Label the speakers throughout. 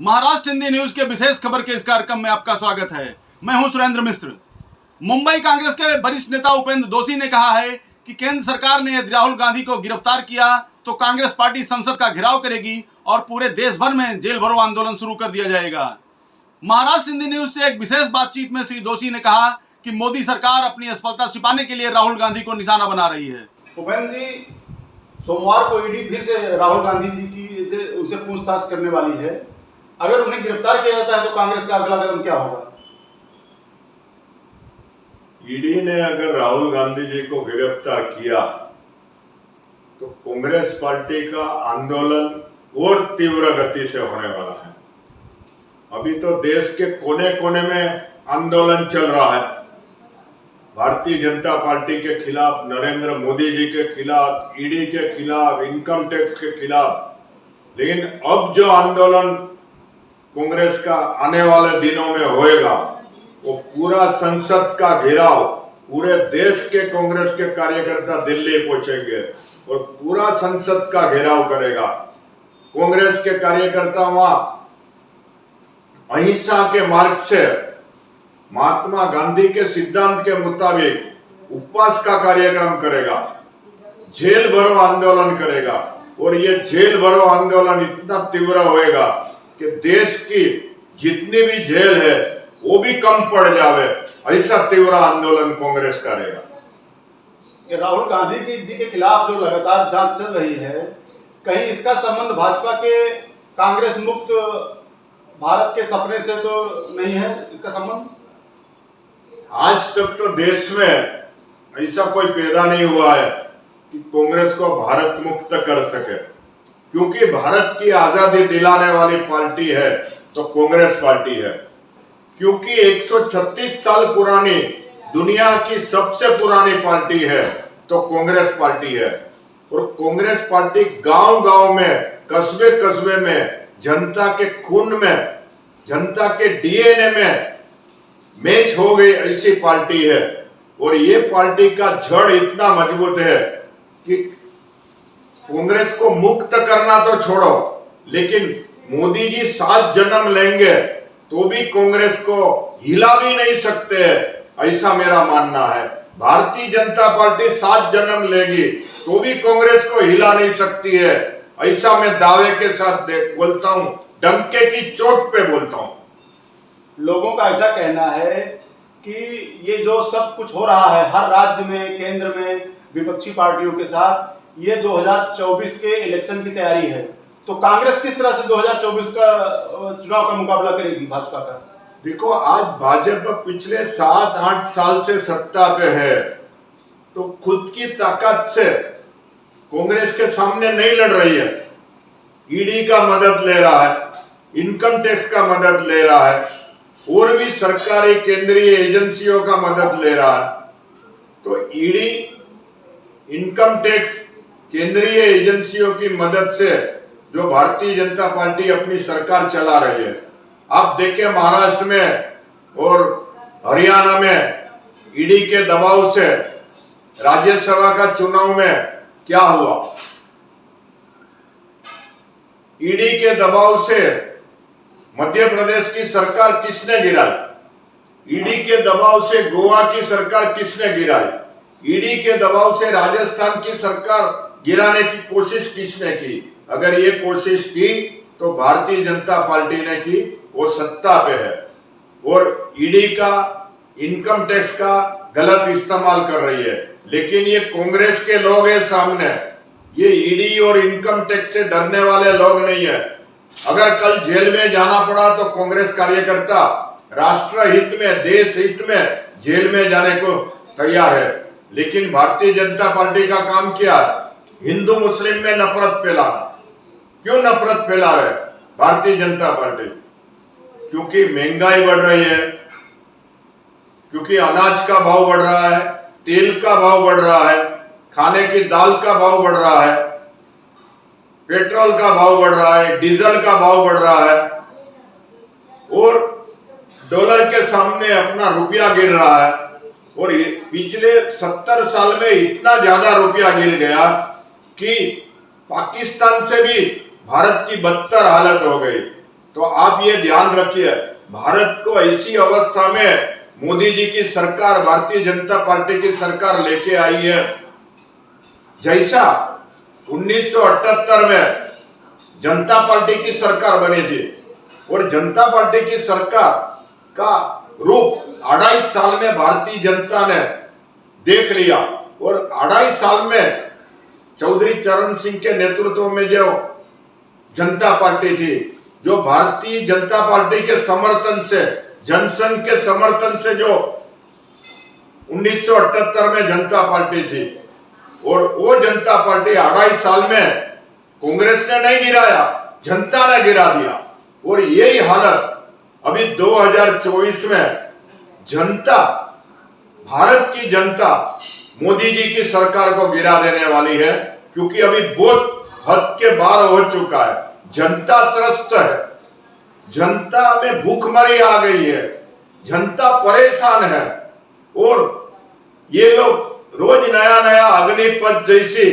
Speaker 1: Maharashtra Hindi news के विशेष खबर के इस कार्यक्रम में आपका स्वागत है। मैं हूं सुरेंद्र मिश्र। मुंबई कांग्रेस के वरिष्ठ नेता उपेंद्र दोषी ने कहा है कि केंद्र सरकार ने यदि राहुल गांधी को गिरफ्तार किया तो कांग्रेस पार्टी संसद का घेराव करेगी और पूरे देश भर में जेल भरो आंदोलन शुरू कर दिया जाएगा। महाराष्ट्र हिंदी न्यूज से एक विशेष बातचीत में श्री दोषी ने कहा कि मोदी सरकार अपनी असफलता छिपाने के लिए राहुल गांधी को निशाना बना रही है।
Speaker 2: उपेंद्र जी, सोमवार को ईडी फिर से राहुल गांधी जी की उनसे पूछताछ करने वाली है। अगर उन्हें गिरफ्तार किया जाता है तो कांग्रेस का अगला कदम क्या होगा?
Speaker 3: ईडी ने अगर राहुल गांधी जी को गिरफ्तार किया तो कांग्रेस पार्टी का आंदोलन और तीव्र गति से होने वाला है। अभी तो देश के कोने कोने में आंदोलन चल रहा है, भारतीय जनता पार्टी के खिलाफ, नरेंद्र मोदी जी के खिलाफ, ईडी के खिलाफ, इनकम टैक्स के खिलाफ। लेकिन अब जो आंदोलन कांग्रेस का आने वाले दिनों में होएगा वो पूरा संसद का घेराव, पूरे देश के कांग्रेस के कार्यकर्ता दिल्ली पहुंचेंगे और पूरा संसद का घेराव करेगा। कांग्रेस के कार्यकर्ता वहां अहिंसा के मार्ग से महात्मा गांधी के सिद्धांत के मुताबिक उपवास का कार्यक्रम करेगा, जेल भरो आंदोलन करेगा। और ये जेल भरो आंदोलन इतना तीव्र होएगा कि देश की जितनी भी जेल है वो भी कम पड़ जावे, ऐसा तीव्र आंदोलन कांग्रेस करेगा।
Speaker 2: राहुल गांधी जी के खिलाफ जो लगातार जांच चल रही है, कहीं इसका संबंध भाजपा के कांग्रेस मुक्त भारत के सपने से तो नहीं है? इसका संबंध
Speaker 3: आज तक तो देश में ऐसा कोई पैदा नहीं हुआ है कि कांग्रेस को भारत मुक्त कर सके, क्योंकि भारत की आजादी दिलाने वाली पार्टी है तो कांग्रेस पार्टी है। क्योंकि 136 साल पुरानी दुनिया की सबसे पुरानी पार्टी है तो कांग्रेस पार्टी है। और कांग्रेस पार्टी गांव-गांव में, कस्बे-कस्बे में, जनता के खून में, जनता के डीएनए में मैच हो गई ऐसी पार्टी है। और ये पार्टी का जड़ इतना मजबूत है कि कांग्रेस को मुक्त करना तो छोड़ो, लेकिन मोदी जी 7 जन्म लेंगे तो भी कांग्रेस को हिला भी नहीं सकते, ऐसा मेरा मानना है। भारतीय जनता पार्टी 7 जन्म लेगी तो भी कांग्रेस को हिला नहीं सकती है, ऐसा मैं दावे के साथ बोलता हूं, डंके की चोट पे बोलता हूं।
Speaker 2: लोगों का ऐसा कहना है कि ये जो सब कुछ हो रहा है हर राज्य में, केंद्र में, विपक्षी पार्टियों के साथ, ये 2024 के इलेक्शन की तैयारी है। तो कांग्रेस किस तरह से 2024 का चुनाव का मुकाबला करेगी भाजपा का?
Speaker 3: देखो, आज भाजपा पिछले 7-8 साल से सत्ता पे है तो खुद की ताकत से कांग्रेस के सामने नहीं लड़ रही है। ईडी का मदद ले रहा है, इनकम टैक्स का मदद ले रहा है, और भी सरकारी केंद्रीय एजेंसियों का मदद ले रहा है। तो ईडी, इनकम टैक्स, केंद्रीय एजेंसियों की मदद से जो भारतीय जनता पार्टी अपनी सरकार चला रही है, आप देखिए महाराष्ट्र में और हरियाणा में ईडी के दबाव से राज्यसभा का चुनाव में क्या हुआ। ईडी के दबाव से मध्य प्रदेश की सरकार किसने गिराई? ईडी के दबाव से गोवा की सरकार किसने गिराई? ईडी के दबाव से राजस्थान की सरकार गिराने की कोशिश किसने की? अगर ये कोशिश की तो भारतीय जनता पार्टी ने की, वो सत्ता पे है और ईडी का, इनकम टैक्स का गलत इस्तेमाल कर रही है। लेकिन ये कांग्रेस के लोग हैं सामने, ये ईडी और इनकम टैक्स से डरने वाले लोग नहीं है। अगर कल जेल में जाना पड़ा तो कांग्रेस कार्यकर्ता राष्ट्र हित में, देश हित में जेल में जाने को तैयार है। लेकिन भारतीय जनता पार्टी का काम क्या है? हिंदू मुस्लिम में नफरत फैलाना। क्यों नफरत फैला रहे भारतीय जनता पार्टी? क्योंकि महंगाई बढ़ रही है, क्योंकि अनाज का भाव बढ़ रहा है, तेल का भाव बढ़ रहा है, खाने की दाल का भाव बढ़ रहा है, पेट्रोल का भाव बढ़ रहा है, डीजल का भाव बढ़ रहा है, और डॉलर के सामने अपना रुपया गिर रहा है। और पिछले 70 साल में इतना ज्यादा रुपया गिर गया कि पाकिस्तान से भी भारत की बदतर हालत हो गई। तो आप ये ध्यान रखिए, भारत को ऐसी अवस्था में मोदी जी की सरकार, भारतीय जनता पार्टी की सरकार लेके आई है, जैसा 1978 में जनता पार्टी की सरकार बनी थी। और जनता पार्टी की सरकार का रूप 2.5 साल में भारतीय जनता ने देख लिया। और 2.5 साल में चौधरी चरण सिंह के नेतृत्व में जो जनता पार्टी थी, जो भारतीय जनता पार्टी के समर्थन से, जनसंघ के समर्थन से जो 1978 में जनता पार्टी थी, और वो जनता पार्टी 2.5 साल में कांग्रेस ने नहीं गिराया, जनता ने गिरा दिया। और यही हालत अभी 2024 में जनता, भारत की जनता मोदी जी की सरकार को गिरा देने वाली है, क्योंकि अभी बहुत हद के बाहर हो चुका है। जनता त्रस्त है, जनता में भूखमरी आ गई है, जनता परेशान है। और ये लोग रोज नया नया अग्निपथ जैसी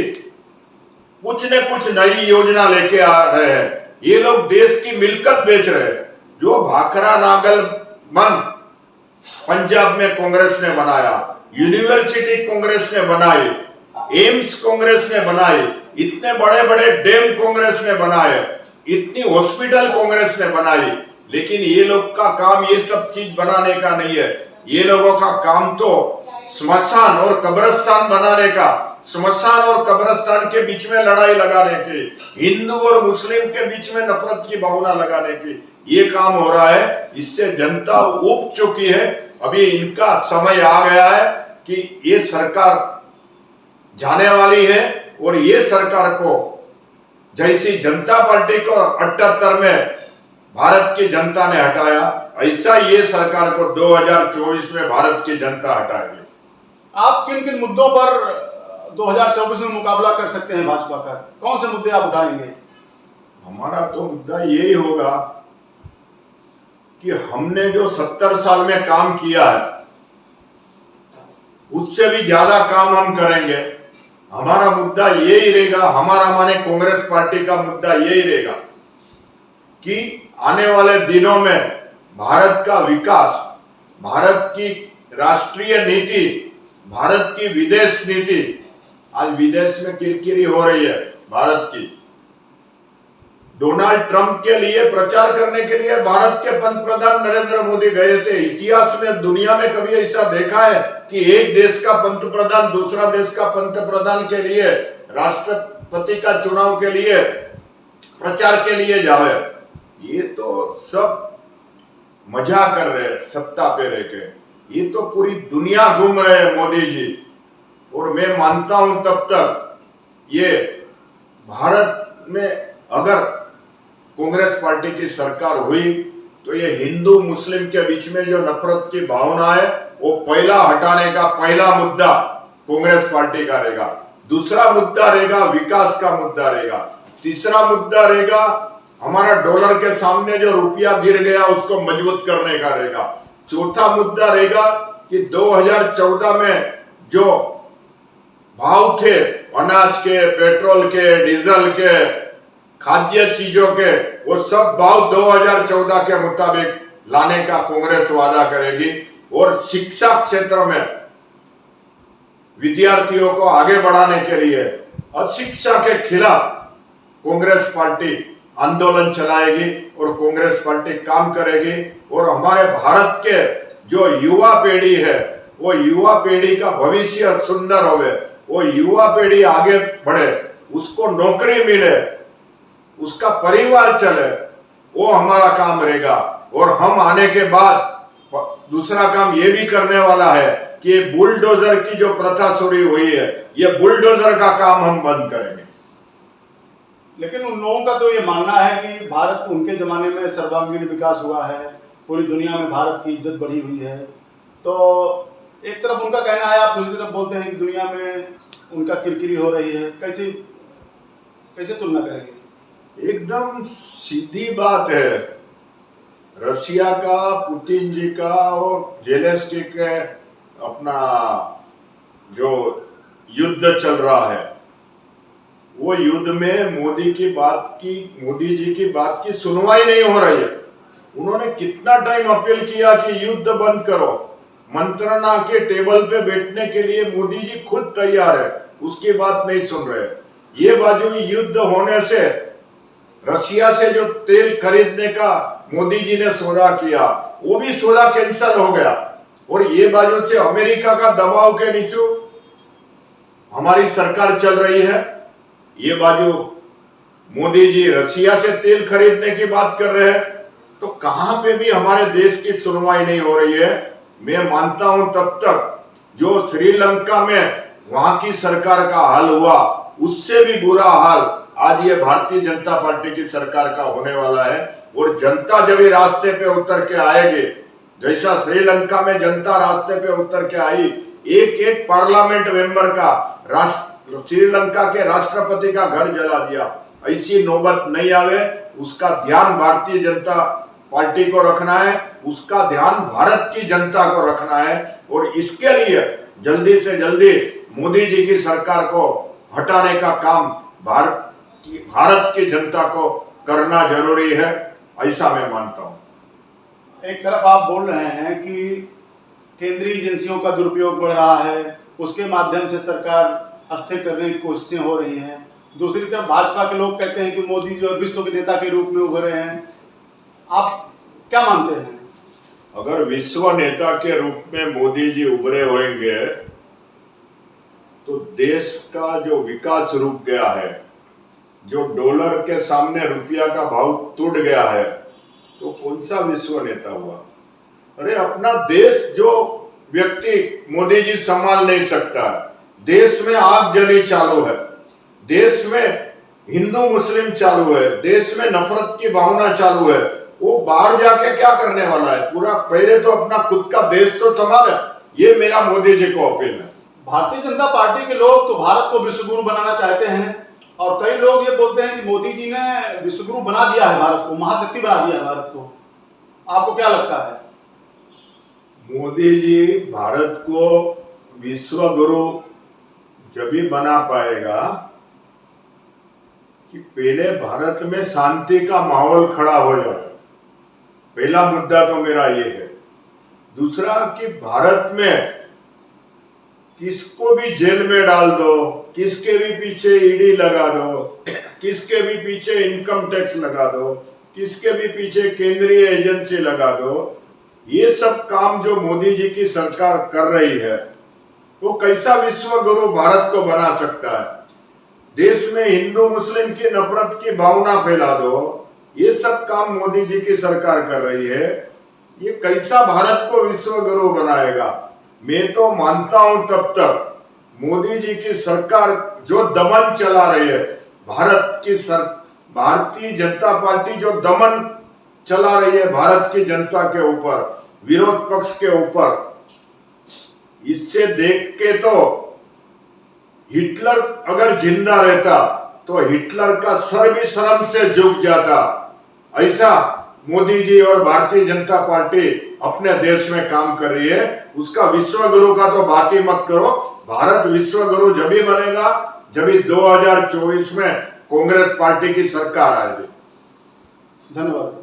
Speaker 3: कुछ न कुछ नई योजना लेके आ रहे हैं। ये लोग देश की मिल्कत बेच रहे हैं। जो भाखरा नागल मन पंजाब में कांग्रेस ने बनाया, यूनिवर्सिटी कांग्रेस ने बनाई, एम्स कांग्रेस ने बनाई, इतने बड़े बड़े डैम कांग्रेस ने बनाए, इतनी हॉस्पिटल कांग्रेस ने बनाई, लेकिन ये लोग का काम ये सब चीज बनाने का नहीं है। ये लोगों का काम तो स्मशान और कब्रिस्तान बनाने का, स्मशान और कब्रिस्तान के बीच में लड़ाई लगाने की, हिंदू और मुस्लिम के बीच में नफरत की भावना लगाने की, ये काम हो रहा है। इससे जनता उब चुकी है। अभी इनका समय आ गया है कि ये सरकार जाने वाली है। और ये सरकार को, जैसी जनता पार्टी को 78 में भारत की जनता ने हटाया, ऐसा ये सरकार को 2024 में भारत की जनता हटाएगी।
Speaker 2: आप किन किन मुद्दों पर 2024 में मुकाबला कर सकते हैं भाजपा का? कौन से मुद्दे आप उठाएंगे?
Speaker 3: हमारा तो मुद्दा यही होगा कि हमने जो 70 साल में काम किया है, उससे भी ज्यादा काम हम करेंगे। हमारा मुद्दा यही रहेगा, हमारा माने कांग्रेस पार्टी का मुद्दा यही रहेगा कि आने वाले दिनों में भारत का विकास, भारत की राष्ट्रीय नीति, भारत की विदेश नीति, आज विदेश में किरकिरी हो रही है भारत की। डोनाल्ड ट्रंप के लिए प्रचार करने के लिए भारत के पंतप्रधान नरेंद्र मोदी गए थे। इतिहास में, दुनिया में कभी ऐसा देखा है कि एक देश का पंतप्रधान दूसरा देश का पंतप्रधान के लिए, राष्ट्रपति का चुनाव के लिए, प्रचार के लिए जावे? ये तो सब मजा कर रहे हैं सत्ता पे रह के। ये तो पूरी दुनिया घूम रहे हैं मोदी जी। और मैं मानता हूं तब तक ये भारत में अगर कांग्रेस पार्टी की सरकार हुई तो ये हिंदू मुस्लिम के बीच में जो नफरत की भावना है वो पहला हटाने का पहला मुद्दा कांग्रेस पार्टी का रहेगा। दूसरा मुद्दा रहेगा विकास का मुद्दा रहेगा। तीसरा मुद्दा रहेगा हमारा डॉलर के सामने जो रुपया गिर गया उसको मजबूत करने का रहेगा। चौथा मुद्दा रहेगा कि 2014 में जो भाव थे अनाज के, पेट्रोल के, डीजल के, खाद्य चीजों के, वो सब भाव 2014 के मुताबिक लाने का कांग्रेस वादा करेगी। और शिक्षा क्षेत्र में विद्यार्थियों को आगे बढ़ाने के लिए अशिक्षा के खिलाफ कांग्रेस पार्टी आंदोलन चलाएगी और कांग्रेस पार्टी काम करेगी। और हमारे भारत के जो युवा पीढ़ी है वो युवा पीढ़ी का भविष्य सुंदर होवे, वो युवा पीढ़ी आगे बढ़े, उसको नौकरी मिले, उसका परिवार चले, वो हमारा काम रहेगा। और हम आने के बाद दूसरा काम ये भी करने वाला है कि बुलडोजर की जो प्रथा शुरू हुई है, ये बुलडोजर का काम हम बंद करेंगे।
Speaker 2: लेकिन उन लोगों का तो ये मानना है कि भारत उनके जमाने में सर्वांगीण विकास हुआ है, पूरी दुनिया में भारत की इज्जत बढ़ी हुई है। तो एक तरफ उनका कहना है, आप दूसरी तरफ बोलते हैं कि दुनिया में उनका किरकिरी हो रही है। कैसे कैसे तुलना करेंगे?
Speaker 3: एकदम सीधी बात है। रशिया का, पुतिन जी का और जेलेंस्की के अपना जो युद्ध चल रहा है वो युद्ध में मोदी जी की बात की सुनवाई नहीं हो रही है। उन्होंने कितना टाइम अपील किया कि युद्ध बंद करो, मंत्रणा के टेबल पे बैठने के लिए मोदी जी खुद तैयार है, उसकी बात नहीं सुन रहे। ये बाजू युद्ध होने से रशिया से जो तेल खरीदने का मोदी जी ने सौदा किया, वो भी सौदा कैंसिल हो गया। और ये बाजू से अमेरिका का दबाव के नीचे हमारी सरकार चल रही है। ये बाजू मोदी जी रशिया से तेल खरीदने की बात कर रहे हैं, तो कहां पे भी हमारे देश की सुनवाई नहीं हो रही है। मैं मानता हूं तब तक जो श्रीलंका में वहां की सरकार का हाल हुआ, उससे भी बुरा हाल आज ये भारतीय जनता पार्टी की सरकार का होने वाला है। और जनता जब ये रास्ते पे उतर के आएगी, जैसा श्रीलंका में जनता रास्ते पे उतर के आई, एक एक पार्लियामेंट मेंबर का श्रीलंका के राष्ट्रपति का घर जला दिया, ऐसी नौबत नहीं आवे, उसका ध्यान भारतीय जनता पार्टी को रखना है, उसका ध्यान भारत की जनता को रखना है। और इसके लिए जल्दी से जल्दी मोदी जी की सरकार को हटाने का काम भारत की जनता को करना जरूरी है, ऐसा मैं मानता हूं।
Speaker 2: एक तरफ आप बोल रहे हैं कि केंद्रीय एजेंसियों का दुरुपयोग बढ़ रहा है, उसके माध्यम से सरकार अस्थिर करने की कोशिशें हो रही हैं। दूसरी तरफ भाजपा के लोग कहते हैं कि मोदी जो विश्व के नेता के रूप में उभरे हैं। आप क्या मानते हैं?
Speaker 3: अगर विश्व नेता के रूप में मोदी जी उभरे होंगे तो देश का जो विकास रुक गया है, जो डॉलर के सामने रुपया का भाव टूट गया है, तो कौन सा विश्व नेता हुआ? अरे अपना देश जो व्यक्ति मोदी जी संभाल नहीं सकता है, देश में आगजनी चालू है, देश में हिंदू मुस्लिम चालू है, देश में नफरत की भावना चालू है, वो बाहर जाके क्या करने वाला है? पूरा पहले तो अपना खुद का देश तो संभाले, ये मेरा मोदी जी को अपील है।
Speaker 2: भारतीय जनता पार्टी के लोग तो भारत को विश्वगुरु बनाना चाहते हैं, और कई लोग ये बोलते हैं कि मोदी जी ने विश्वगुरु बना दिया है भारत को, महाशक्ति बना दिया है भारत को। आपको क्या लगता है?
Speaker 3: मोदी जी भारत को विश्वगुरु जब भी बना पाएगा कि पहले भारत में शांति का माहौल खड़ा हो जाए। पहला मुद्दा तो मेरा ये है। दूसरा कि भारत में किसको भी जेल में डाल दो, किसके भी पीछे ईडी लगा दो, किसके भी पीछे इनकम टैक्स लगा दो, किसके भी पीछे केंद्रीय एजेंसी लगा दो, ये सब काम जो मोदी जी की सरकार कर रही है, वो कैसा विश्वगुरु भारत को बना सकता है? देश में हिंदू मुस्लिम की नफरत की भावना फैला दो, ये सब काम मोदी जी की सरकार कर रही है। ये कैसा भारत को विश्वगुरु बनाएगा? मैं तो मानता हूं तब तक मोदी जी की सरकार जो दमन चला रही है, भारतीय जनता पार्टी जो दमन चला रही है भारत की जनता के ऊपर, विरोध पक्ष के ऊपर, इससे देख के तो हिटलर अगर जिंदा रहता तो हिटलर का सर भी शर्म से झुक जाता। ऐसा मोदी जी और भारतीय जनता पार्टी अपने देश में काम कर रही है। उसका विश्वगुरु का तो बात ही मत करो। भारत विश्वगुरु जब ही बनेगा जब ही 2024 में कांग्रेस पार्टी की सरकार आएगी।
Speaker 2: धन्यवाद।